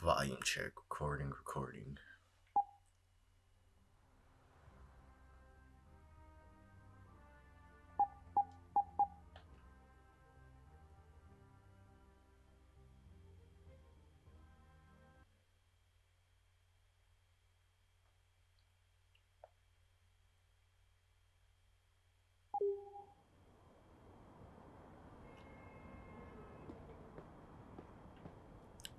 Volume check, recording.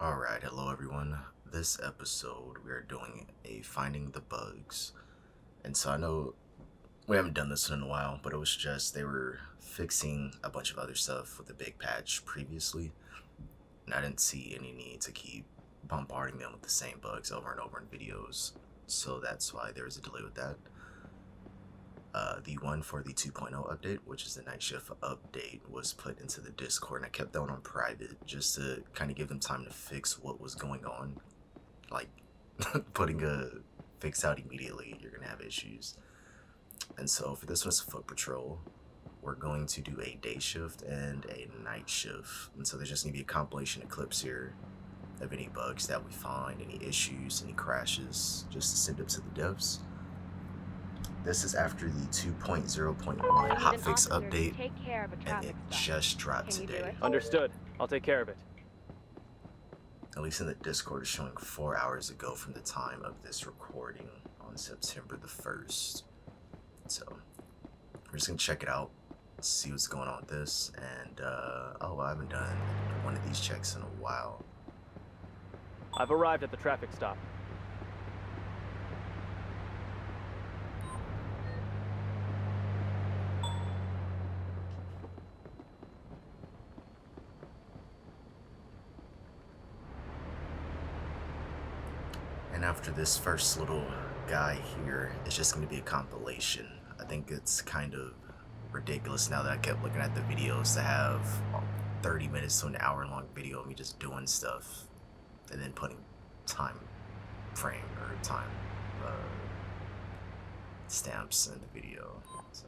Alright, hello everyone. This episode we are doing a Finding the Bugs. And so I know we haven't done this in a while, but it was just they were fixing a bunch of other stuff with the big patch previously. And I didn't see any need to keep bombarding them with the same bugs over and over in videos. So that's why there was a delay with that. The one for the 2.0 update, which is the night shift update, was put into the Discord, and I kept that one on private just to kind of give them time to fix what was going on. Like, putting a fix out immediately, you're gonna have issues. And so for this one's foot patrol, we're going to do a day shift and a night shift. And so there's just gonna be a compilation of clips here of any bugs that we find, any issues, any crashes, just to send it to the devs. This is after the 2.0.1 hotfix update, and it just dropped today. Understood. I'll take care of it. At least in the Discord, it's showing 4 hours ago from the time of this recording on September the 1st. So, we're just gonna check it out, see what's going on with this, and, oh, I haven't done one of these checks in a while. I've arrived at the traffic stop. And after this first little guy here, it's just going to be a compilation. I think it's kind of ridiculous now that I kept looking at the videos to have 30 minutes to an hour long video of me just doing stuff and then putting time frame or time stamps in the video. So.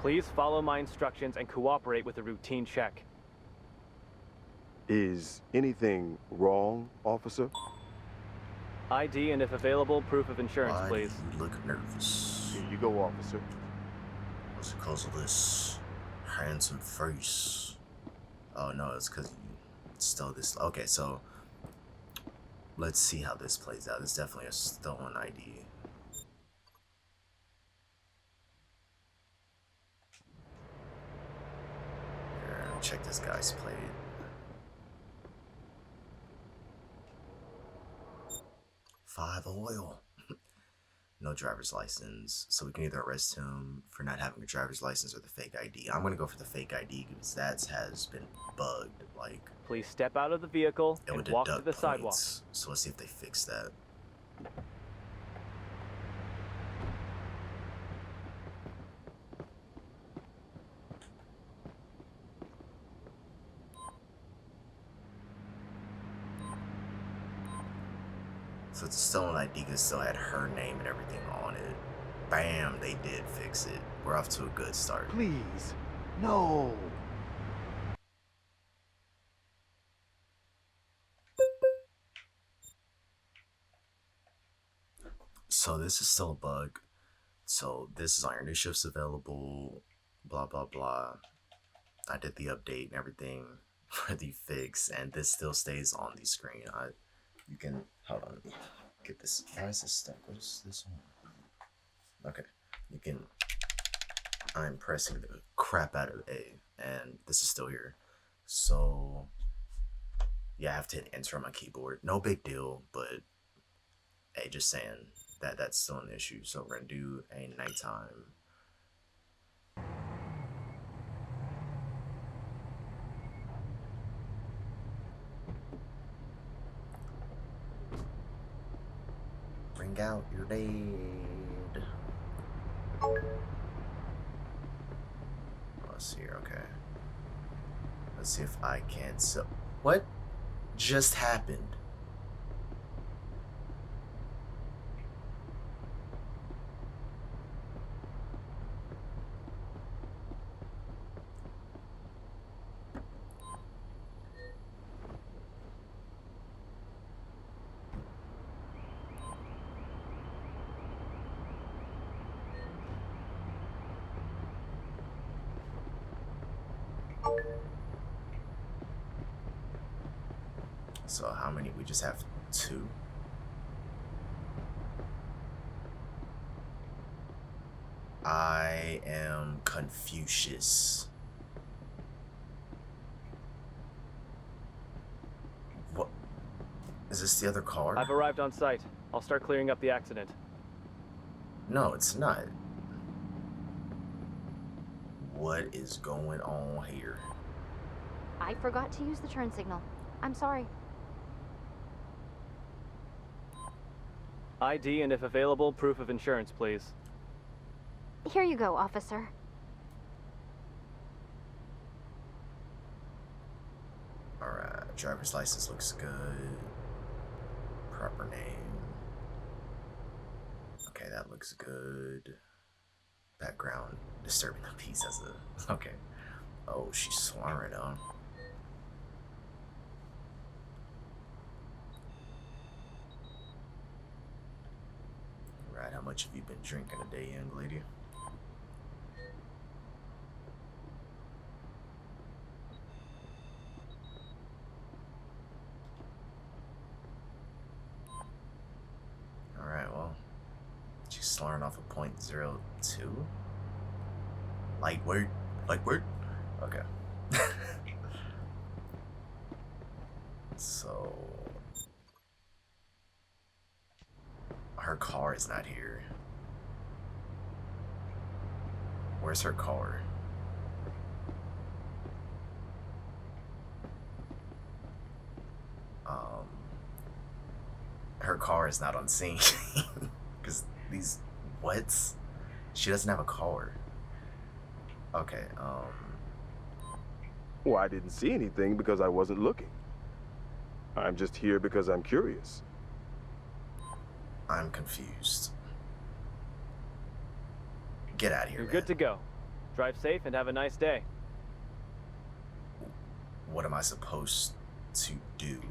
Please follow my instructions and cooperate with the routine check. Is anything wrong, officer? ID and, if available, proof of insurance, Why please. do you look nervous? Here you go, officer. What's it because of this handsome face? Oh no, it's because you stole this. Okay, so let's see how this plays out. It's definitely a stolen ID. Here, check this guy's plate. Five oil. No driver's license, so we can either arrest him for not having a driver's license or the fake ID. I'm gonna go for the fake ID because that has been bugged. Like, Please step out of the vehicle it would and walk to deduct the sidewalk. points. So let's see if they fix that. So it's a stolen ID because it still had her name and everything on it. Bam, they did fix it. We're off to a good start. Please, no. So this is still a bug. So this is Iron Day shifts available. Blah blah blah. I did the update and everything for the fix, and this still stays on the screen. You can hold on. Get this. Why is this stuck? What is this one? Okay, you can. I'm pressing the crap out of A, and this is still here. So yeah, I have to hit enter on my keyboard. No big deal, but hey, just saying that that's still an issue. So we're gonna do a nighttime. Bring out your dead. Let's see here, okay. Let's see if I can. So, what just happened? So how many? We just have 2. I am Confucius. What? Is this the other car? I've arrived on site. I'll start clearing up the accident. No, it's not. What is going on here? I forgot to use the turn signal. I'm sorry. ID and, if available, proof of insurance, please. Here you go, officer. Alright, driver's license looks good. Proper name. Okay, that looks good. Background disturbing the peace as a... Okay. Oh, she's swearing on. Right, how much have you been drinking a day, young lady? Alright, well, she's slurring off a .02. Light word? Light word? Okay. So... her car is not here. Where's her car? Her car is not on scene. Because these... What? She doesn't have a car. Okay, Well, I didn't see anything because I wasn't looking. I'm just here because I'm curious. I'm confused. Get out of here, You're man. good to go. Drive safe and have a nice day. What am I supposed to do?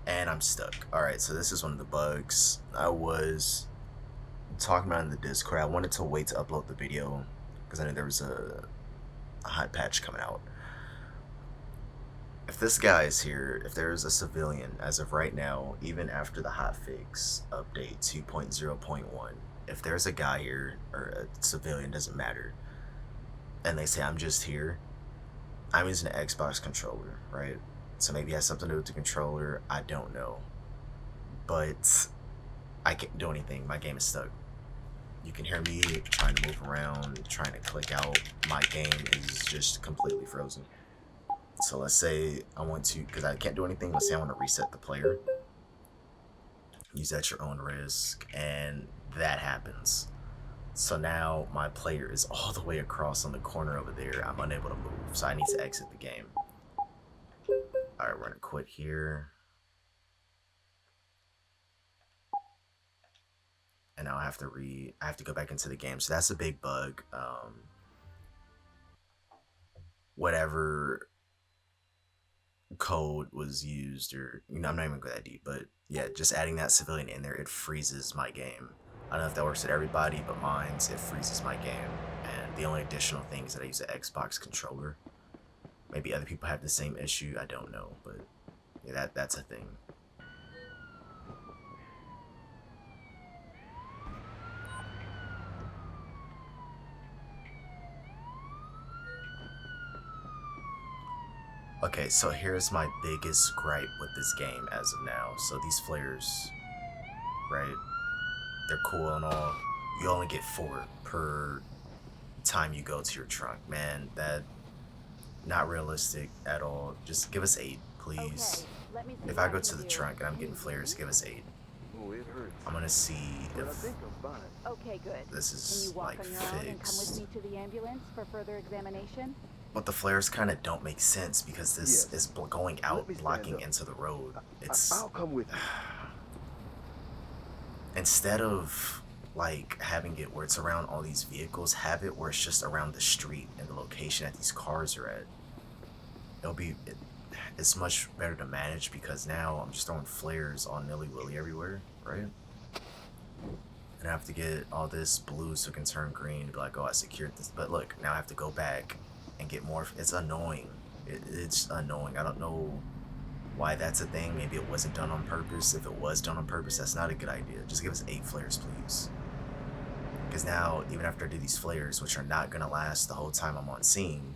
And I'm stuck. Alright, so this is one of the bugs I was talking about in the Discord. I wanted to wait to upload the video because I knew there was a hot patch coming out. If this guy is here, if there's a civilian as of right now, even after the hotfix update 2.0.1, if there's a guy here, or a civilian, doesn't matter, and they say I'm just here, I'm using an Xbox controller, right? So maybe it has something to do with the controller, I don't know. But I can't do anything, my game is stuck. You can hear me trying to move around, trying to click out, my game is just completely frozen. So let's say I want to, because I can't do anything, let's say I want to reset the player. Use at your own risk, and that happens. So now my player is all the way across on the corner over there. I'm unable to move, so I need to exit the game. Alright, we're gonna quit here. And now I have to go back into the game. So that's a big bug. Whatever code was used, or I'm not even going that deep, but yeah, just adding that civilian in there, it freezes my game. I don't know if that works at everybody, but mine's, it freezes my game. And the only additional thing is that I use an Xbox controller. Maybe other people have the same issue, I don't know, but yeah, that's a thing. Okay, so here's my biggest gripe with this game as of now. So these flares, right? They're cool and all. You only get 4 per time you go to your trunk. Man, that not realistic at all. Just give us 8, please. Okay, If I go to the trunk and I'm getting flares, give us 8. Oh, it hurts. I'm gonna see But I if think I'm fine. Okay, good. this Can is you walk like on your own and come with fixed. me to the ambulance for further examination? But the flares kind of don't make sense because this Yes. is going out, Let me stand blocking up. into the road. I'll come with you. Instead of like having it where it's around all these vehicles, have it where it's just around the street and the location that these cars are at. It's much better to manage because now I'm just throwing flares all nilly-willy everywhere, right? And I have to get all this blue so it can turn green to be like, oh, I secured this. But look, now I have to go back and get more. It's annoying. It's annoying. I don't know why that's a thing. Maybe it wasn't done on purpose. If it was done on purpose, that's not a good idea. Just give us 8 flares, please. Because now, even after I do these flares, which are not gonna last the whole time I'm on scene,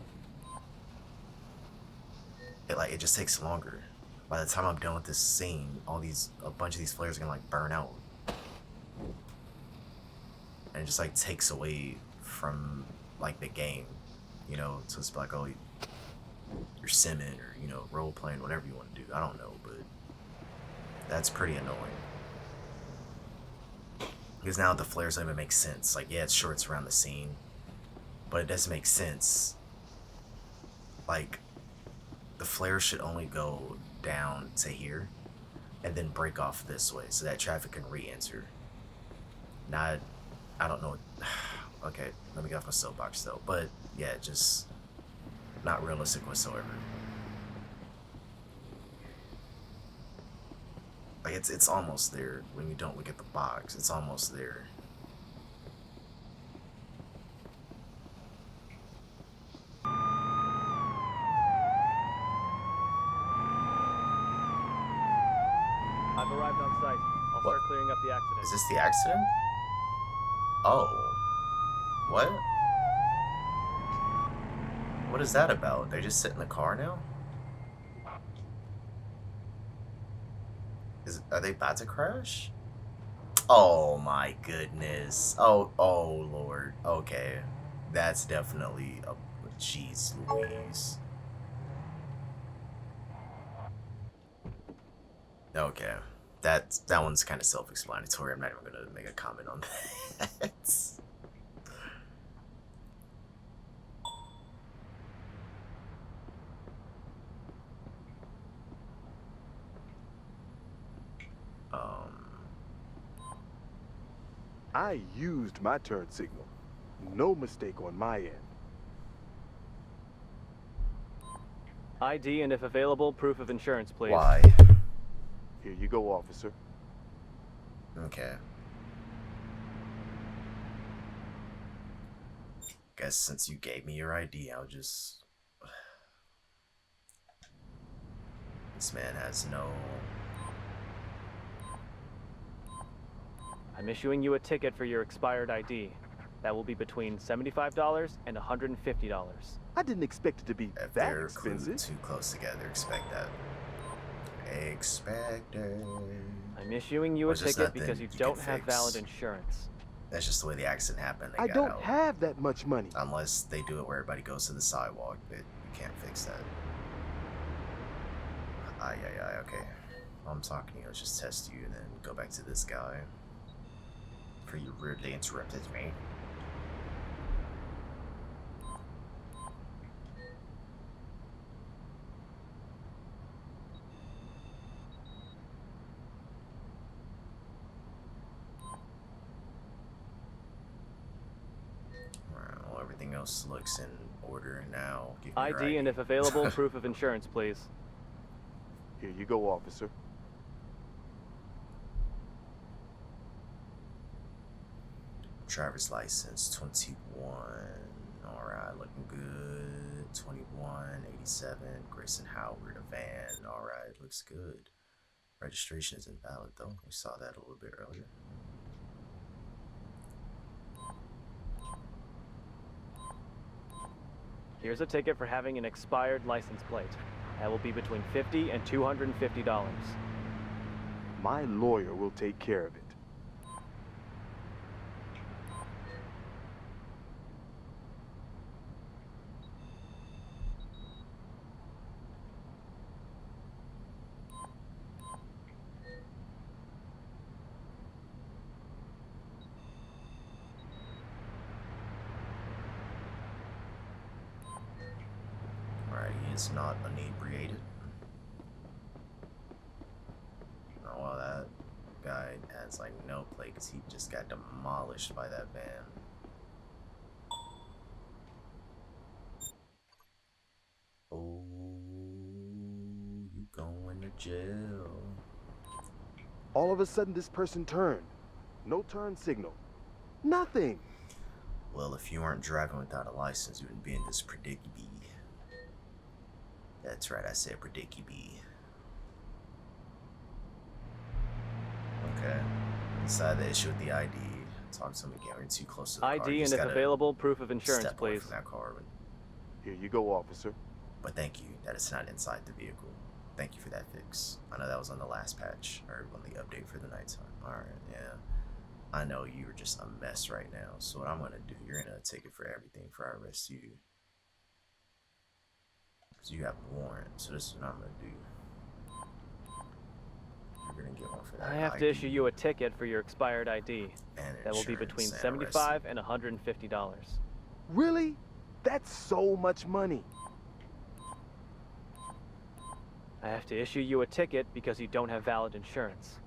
it just takes longer. By the time I'm done with this scene, a bunch of these flares are gonna like burn out, and it just like takes away from like the game, you know. So it's like, oh, you're simming or role playing, whatever you want to do. I don't know, but that's pretty annoying. Because now the flares don't even make sense. Like, yeah, it's shorts around the scene, but it doesn't make sense. Like, the flare should only go down to here and then break off this way so that traffic can re-enter. Not, I don't know. Okay, let me get off my soapbox though. But yeah, just not realistic whatsoever. Like, it's almost there when you don't look at the box. It's almost there. I've arrived on site. I'll start clearing up the accident. Is this the accident? Oh. What? What is that about? They just sit in the car now? Are they about to crash? Oh my goodness. Oh Lord. Okay. That's definitely a... Jeez Louise. Okay. That one's kind of self-explanatory. I'm not even going to make a comment on that. I used my turn signal. No mistake on my end. ID and, if available, proof of insurance, please. Why? Here you go, officer. Okay. Guess since you gave me your ID, I'll just... This man has no... I'm issuing you a ticket for your expired ID. That will be between $75 and $150. I didn't expect it to be If that they're expensive. too close together, expect that. Expect it. I'm issuing you a Well, just ticket nothing because you you don't can have fix. valid insurance. That's just the way the accident happened. They I got don't out. have that much money. Unless they do it where everybody goes to the sidewalk, but you can't fix that. Okay. While I'm talking to you, let's just test you and then go back to this guy. For you rudely interrupted me. Well, everything else looks in order now. Give me your ID and, if available, proof of insurance, please. Here you go, officer. Driver's license 21. Alright, looking good. 21, 87. Grayson Howard, a van. Alright, looks good. Registration is invalid though. We saw that a little bit earlier. Here's a ticket for having an expired license plate. That will be between $50 and $250. My lawyer will take care of it. Alright, he is not inebriated. Oh, well, that guy has like no plate because he just got demolished by that van. Oh, you going to jail. All of a sudden, this person turned. No turn signal. Nothing. Well, if you weren't driving without a license, you wouldn't be in this predicament. That's right, I said predicament. Okay. Decide the issue with the ID. Talk to them again. We're too close to the car. ID You and just if gotta available, proof of insurance, step away please. from that car. Here you go, officer. But thank you that it's not inside the vehicle. Thank you for that fix. I know that was on the last patch, or on the update for the nighttime. Alright, yeah. I know you were just a mess right now, so what I'm gonna do, you're gonna take it for everything before I arrest you. Because you have a warrant, so this is what I'm gonna do. You're gonna get one for that I have ID to issue you a ticket for your expired ID. and That will be between insurance and arrest $75 and $150. Really? That's so much money. I have to issue you a ticket because you don't have valid insurance.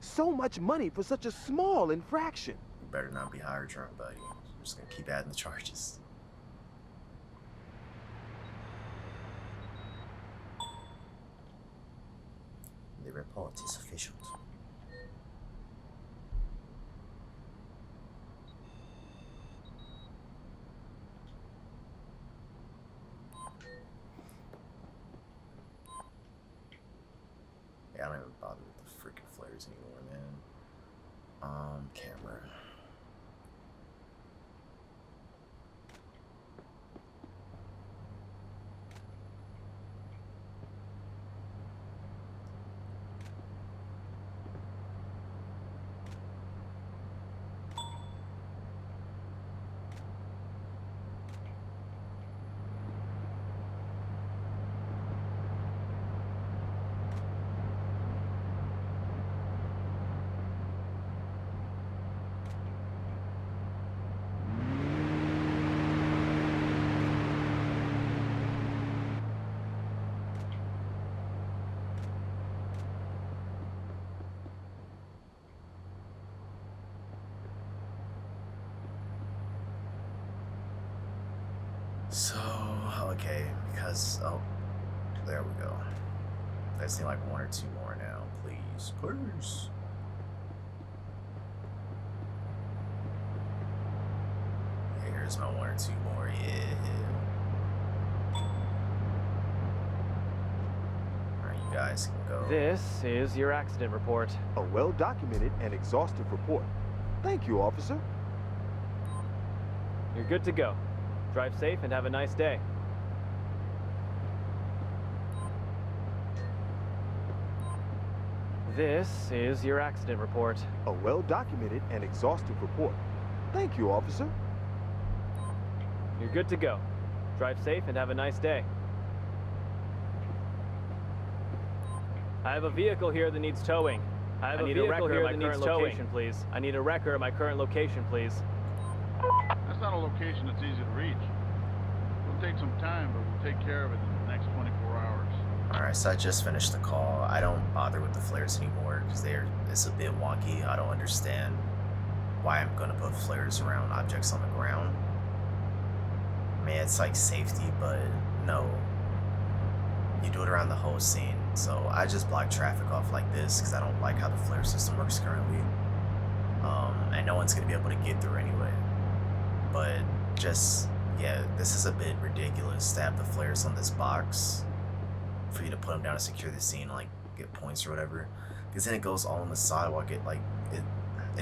So much money for such a small infraction. You better not be high or drunk, buddy. I'm just gonna keep adding the charges. The report is sufficient. Yeah, I don't even bother with the freaking flares anymore, man. Camera. So, okay, because, oh, there we go. I just need like one or two more now, please, please. Here's my one or two more, yeah. Alright, you guys can go. This is your accident report. A well-documented and exhaustive report. Thank you, officer. You're good to go. Drive safe and have a nice day. This is your accident report. A well-documented and exhaustive report. Thank you, officer. You're good to go. Drive safe and have a nice day. I have a vehicle here that needs towing. I need a record at my current location, please. I need a record at my current location, please. That's not a location that's easy to reach. It'll take some time, but we'll take care of it in the next 24 hours. Alright, so I just finished the call. I don't bother with the flares anymore because it's a bit wonky. I don't understand why I'm gonna put flares around objects on the ground. I mean, it's like safety, but no. You do it around the whole scene. So I just block traffic off like this because I don't like how the flare system works currently. And no one's gonna be able to get through anyway. But just, yeah, this is a bit ridiculous to have the flares on this box for you to put them down to secure the scene, like get points or whatever. Because then it goes all on the sidewalk. It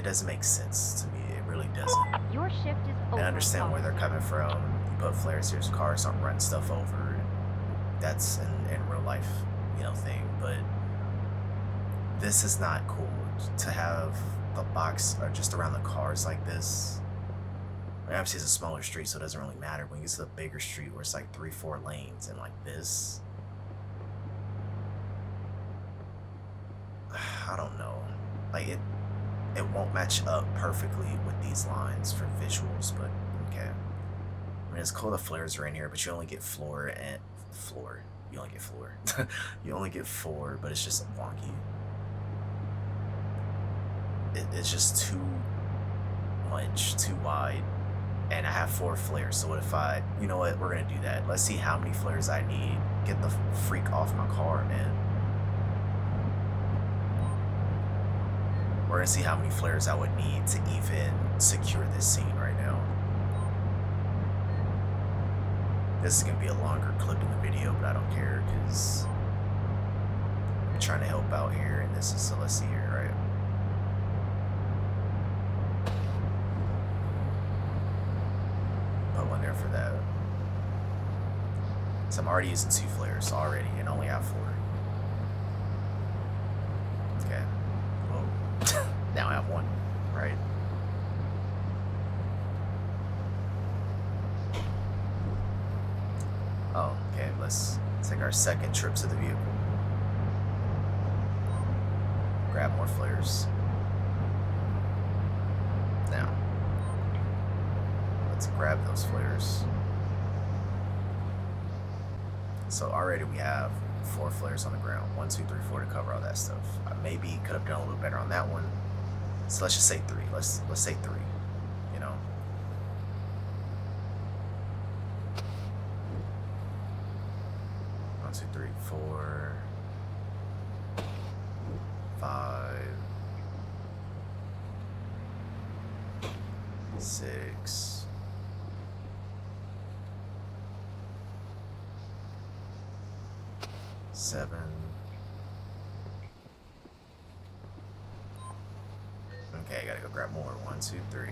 doesn't make sense to me. It really doesn't. Your shift is over. I understand where they're coming from. You put flares here so cars don't run stuff over. That's in real life, thing. But this is not cool to have the box just around the cars like this. I mean, obviously it's a smaller street, so it doesn't really matter. When you get to the bigger street where it's like 3-4 lanes and like this, I don't know. Like it won't match up perfectly with these lines for visuals, but okay. I mean, it's cool the flares are in here, but you only get floor. You only get floor. You only get 4, but it's just wonky. It's just too much, too wide. And I have 4 flares, so what if you know what, we're gonna do that. Let's see how many flares I need. Get the freak off my car, man. We're gonna see how many flares I would need to even secure this scene right now. This is gonna be a longer clip in the video, but I don't care because I'm trying to help out here, and this is, so let's see here, right? Put one there for that. So I'm already using 2 flares already and only have 4. Okay. Well, now I have 1, right? Oh, okay, let's take our second trip to the vehicle. Grab more flares. Now, let's grab those flares. So already we have 4 flares on the ground. 1, 2, 3, 4 to cover all that stuff. I maybe could have done a little better on that one. So let's just say 3. Let's say 3. You know. One, 2, 3, 4, 5, 6. 7. Okay, I gotta go grab more. 1, 2, 3,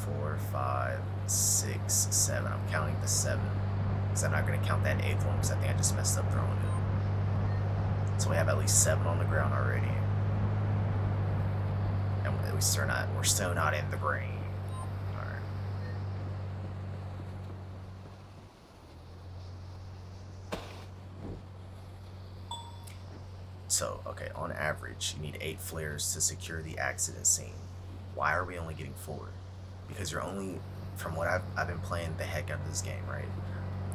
4, 5, 6, 7. I'm counting the 7 because I'm not gonna count that 8th one because I think I just messed up throwing it. So we have at least 7 on the ground already, and we're still not in the green. So, okay, on average, you need 8 flares to secure the accident scene. Why are we only getting 4? Because you're only, from what I've been playing the heck out of this game, right?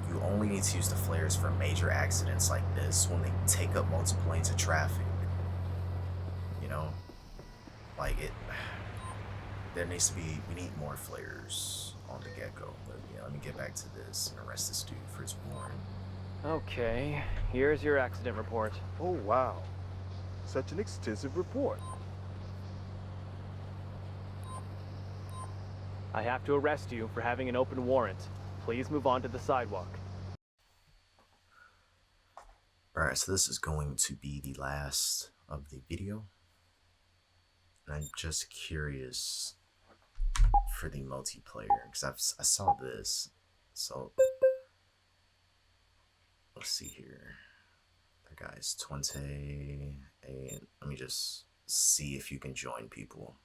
You only need to use the flares for major accidents like this when they take up multiple lanes of traffic. You know? Like there needs to be, we need more flares on the get-go. But yeah, let me get back to this and arrest this dude for his warrant. Okay, here's your accident report. Oh, wow. Such an extensive report. I have to arrest you for having an open warrant. Please move on to the sidewalk. Alright, so this is going to be the last of the video. And I'm just curious for the multiplayer, because I saw this. So let's see here. The guy's Twente. Let me just see if you can join people.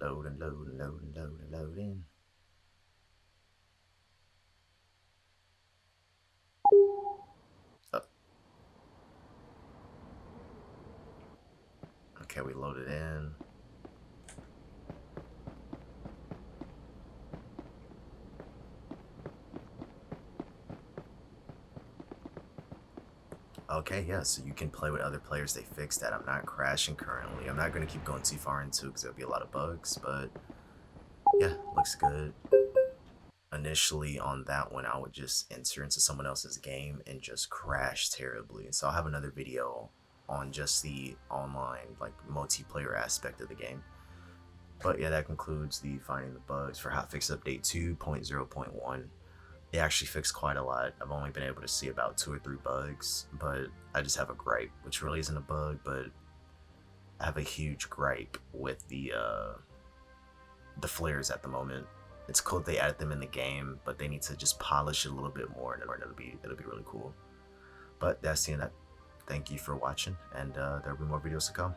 Loading, loading, loading, loading, loading. Okay, we loaded in. Okay, yeah, so you can play with other players. They fixed that. I'm not crashing currently. I'm not going to keep going too far into it because there'll be a lot of bugs, but yeah, looks good. Initially on that one, I would just enter into someone else's game and just crash terribly. And so I'll have another video on just the online, like, multiplayer aspect of the game. But yeah, that concludes the finding the bugs for hotfix update 2.0.1. They actually fixed quite a lot. I've only been able to see about 2 or 3 bugs, but I just have a gripe, which really isn't a bug, but I have a huge gripe with the flares at the moment. It's cool that they added them in the game, but they need to just polish it a little bit more, and it'll be really cool. But that's the end of that. Thank you for watching, and there'll be more videos to come.